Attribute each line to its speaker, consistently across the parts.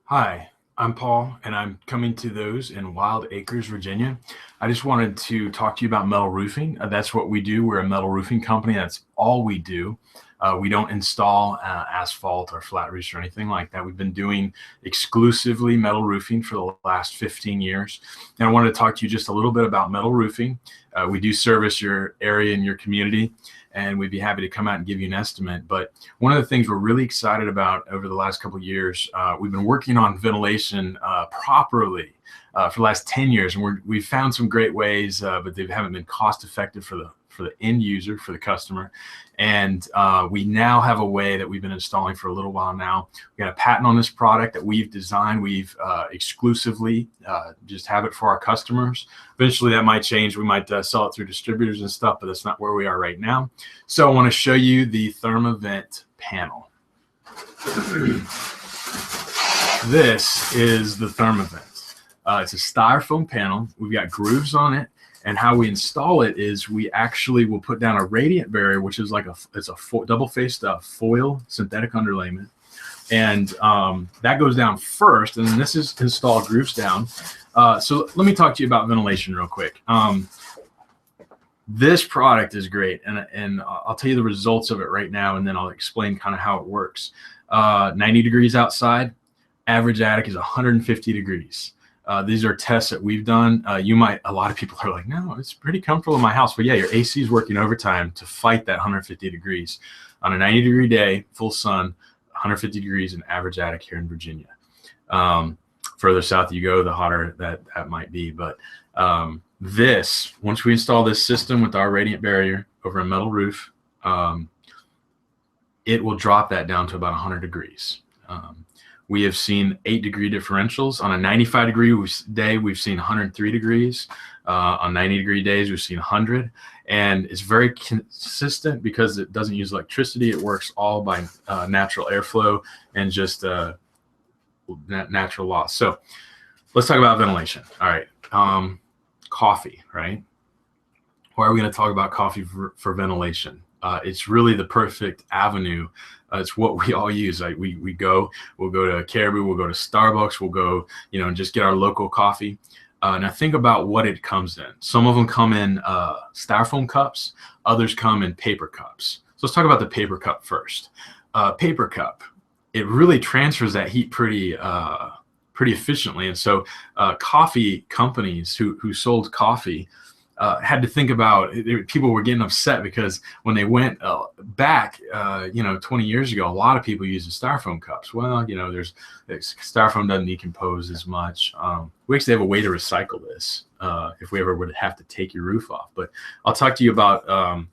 Speaker 1: Hi, I'm Paul, and I'm coming to those in Wild Acres, Virginia. I just wanted to talk to you about metal roofing. That's what we do. We're a metal roofing company. That's all we do. We don't install asphalt or flat roofs or anything like that. We've been doing exclusively metal roofing for the last 15 years. And I wanted to talk to you just a little bit about metal roofing. We do service your area and your community, and we'd be happy to come out and give you an estimate. But one of the things we're really excited about over the last couple of years, we've been working on ventilation properly for the last 10 years, and we've found some great ways, but they haven't been cost effective for the end user, for the customer. And we now have a way that we've been installing for a little while now. We got a patent on this product that we've designed. We've exclusively just have it for our customers. Eventually that might change. We might sell it through distributors and stuff, but that's not where we are right now. So I want to show you the ThermaVent panel. This is the ThermaVent. It's a styrofoam panel. We've got grooves on it. And how we install it is we actually will put down a radiant barrier, which is like it's a double-faced foil synthetic underlayment. And that goes down first, and then this is installed grooves down. So let me talk to you about ventilation real quick. This product is great, and I'll tell you the results of it right now, and then I'll explain kind of how it works. 90 degrees outside, average attic is 150 degrees. These are tests that we've done. A lot of people are like, no, it's pretty comfortable in my house. But yeah, your AC is working overtime to fight that 150 degrees. On a 90-degree day, full sun, 150 degrees in average attic here in Virginia. Further south you go, the hotter that might be. But once we install this system with our radiant barrier over a metal roof, it will drop that down to about 100 degrees. We have seen 8-degree differentials. On a 95-degree day, we've seen 103 degrees. On 90-degree days, we've seen 100. And it's very consistent because it doesn't use electricity. It works all by natural airflow and just natural law. So let's talk about ventilation. All right. Coffee, right? Why are we going to talk about coffee for ventilation? It's really the perfect avenue. It's what we all use. Like we'll go to Caribou, we'll go to Starbucks, we'll go, and just get our local coffee. Now think about what it comes in. Some of them come in styrofoam cups, others come in paper cups. So let's talk about the paper cup first. Paper cup, it really transfers that heat pretty efficiently. And so coffee companies who sold coffee had to think about people were getting upset because when they went back 20 years ago, a lot of people used the styrofoam cups. Well, styrofoam doesn't decompose as much. We actually have a way to recycle this if we ever would have to take your roof off. But I'll talk to you about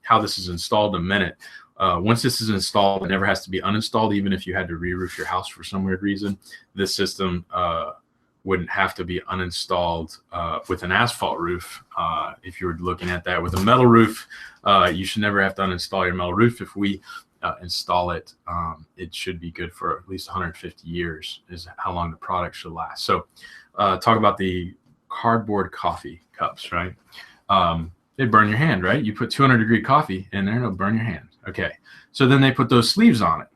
Speaker 1: how this is installed in a minute. Once this is installed, it never has to be uninstalled. Even if you had to re-roof your house for some weird reason, this system wouldn't have to be uninstalled with an asphalt roof. If you were looking at that with a metal roof, you should never have to uninstall your metal roof. If we install it, it should be good for at least 150 years is how long the product should last. So talk about the cardboard coffee cups, right? They burn your hand, right? You put 200-degree coffee in there, it'll burn your hand. Okay, so then they put those sleeves on it.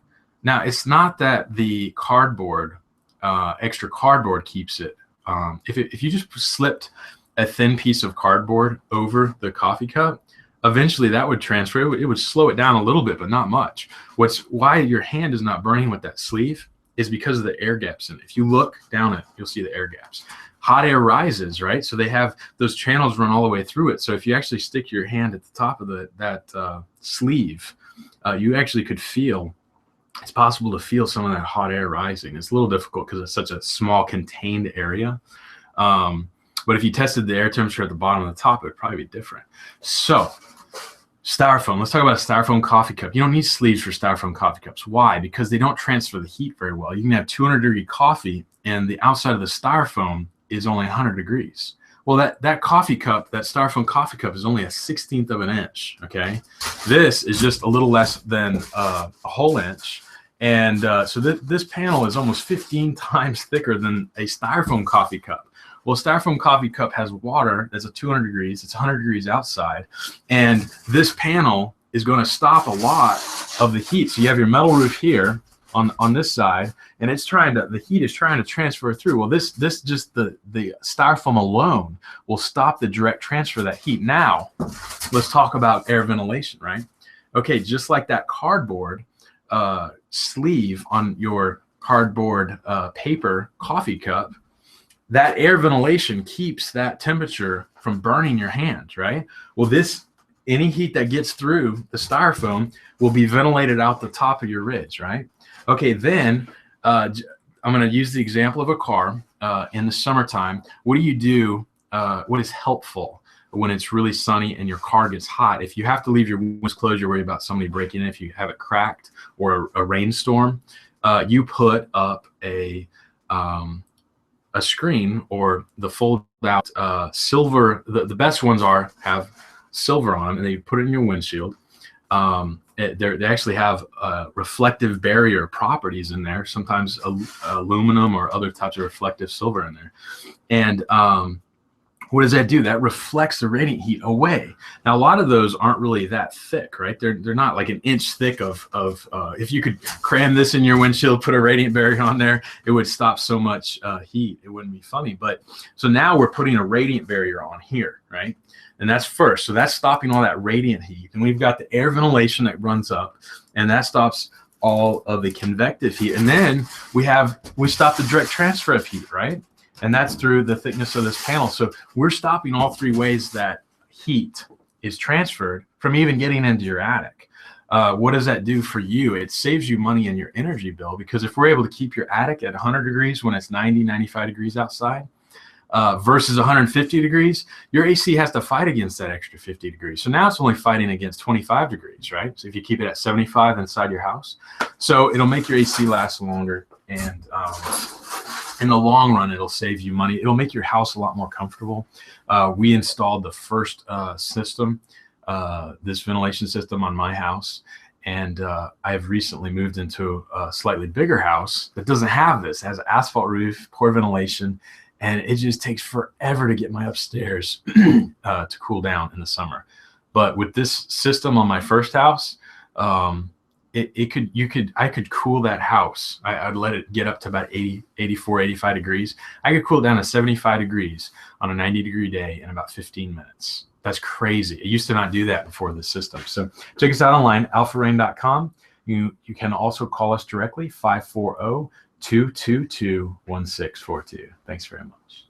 Speaker 1: Now, it's not that the cardboard extra cardboard keeps it. If you just slipped a thin piece of cardboard over the coffee cup, eventually that would transfer. It would slow it down a little bit, but not much. Why your hand is not burning with that sleeve is because of the air gaps in it. If you look down it, you'll see the air gaps. Hot air rises, right? So they have those channels run all the way through it. So if you actually stick your hand at the top of that sleeve, you actually could feel. It's possible to feel some of that hot air rising. It's a little difficult because it's such a small contained area. But if you tested the air temperature at the bottom and the top, it would probably be different. So styrofoam, let's talk about a styrofoam coffee cup. You don't need sleeves for styrofoam coffee cups. Why? Because they don't transfer the heat very well. You can have 200-degree coffee and the outside of the styrofoam is only 100 degrees. Well, that coffee cup, that styrofoam coffee cup is only a 1/16 of an inch, okay? This is just a little less than a whole inch. And so this panel is almost 15 times thicker than a styrofoam coffee cup. Well, a styrofoam coffee cup has water that's at 200 degrees. It's 100 degrees outside. And this panel is going to stop a lot of the heat. So you have your metal roof here, on this side, and the heat is trying to transfer through. Well, this just the styrofoam alone will stop the direct transfer of that heat. Now, let's talk about air ventilation, right? Okay, just like that cardboard sleeve on your cardboard paper coffee cup, that air ventilation keeps that temperature from burning your hands, right? Well, any heat that gets through the styrofoam will be ventilated out the top of your ridge, right? Okay, then I'm going to use the example of a car in the summertime. What do you do? What is helpful when it's really sunny and your car gets hot? If you have to leave your windows closed, you're worried about somebody breaking in. If you have it cracked or a rainstorm, you put up a screen or the fold out silver. The best ones have silver on them, and they put it in your windshield. They actually have reflective barrier properties in there, sometimes aluminum or other types of reflective silver in there. And what does that do? That reflects the radiant heat away. Now, a lot of those aren't really that thick, right? They're not like an inch thick of if you could cram this in your windshield, put a radiant barrier on there, it would stop so much heat. It wouldn't be funny. But so now we're putting a radiant barrier on here, right? And that's first. So that's stopping all that radiant heat. And we've got the air ventilation that runs up, and that stops all of the convective heat. And then we stop the direct transfer of heat, right? And that's through the thickness of this panel. So we're stopping all three ways that heat is transferred from even getting into your attic. What does that do for you? It saves you money in your energy bill, because if we're able to keep your attic at 100 degrees when it's 90, 95 degrees outside, versus 150 degrees, your AC has to fight against that extra 50 degrees. So now it's only fighting against 25 degrees, right? So if you keep it at 75 inside your house, so it'll make your AC last longer, and in the long run, it'll save you money. It'll make your house a lot more comfortable. We installed the first system, this ventilation system on my house, and I have recently moved into a slightly bigger house that doesn't have this. It has an asphalt roof, poor ventilation, and it just takes forever to get my upstairs to cool down in the summer. But with this system on my first house, I could cool that house. I'd let it get up to about 80, 84, 85 degrees. I could cool it down to 75 degrees on a 90-degree day in about 15 minutes. That's crazy. It used to not do that before the system. So check us out online, alpharain.com. You can also call us directly, 540-222-1642. Thanks very much.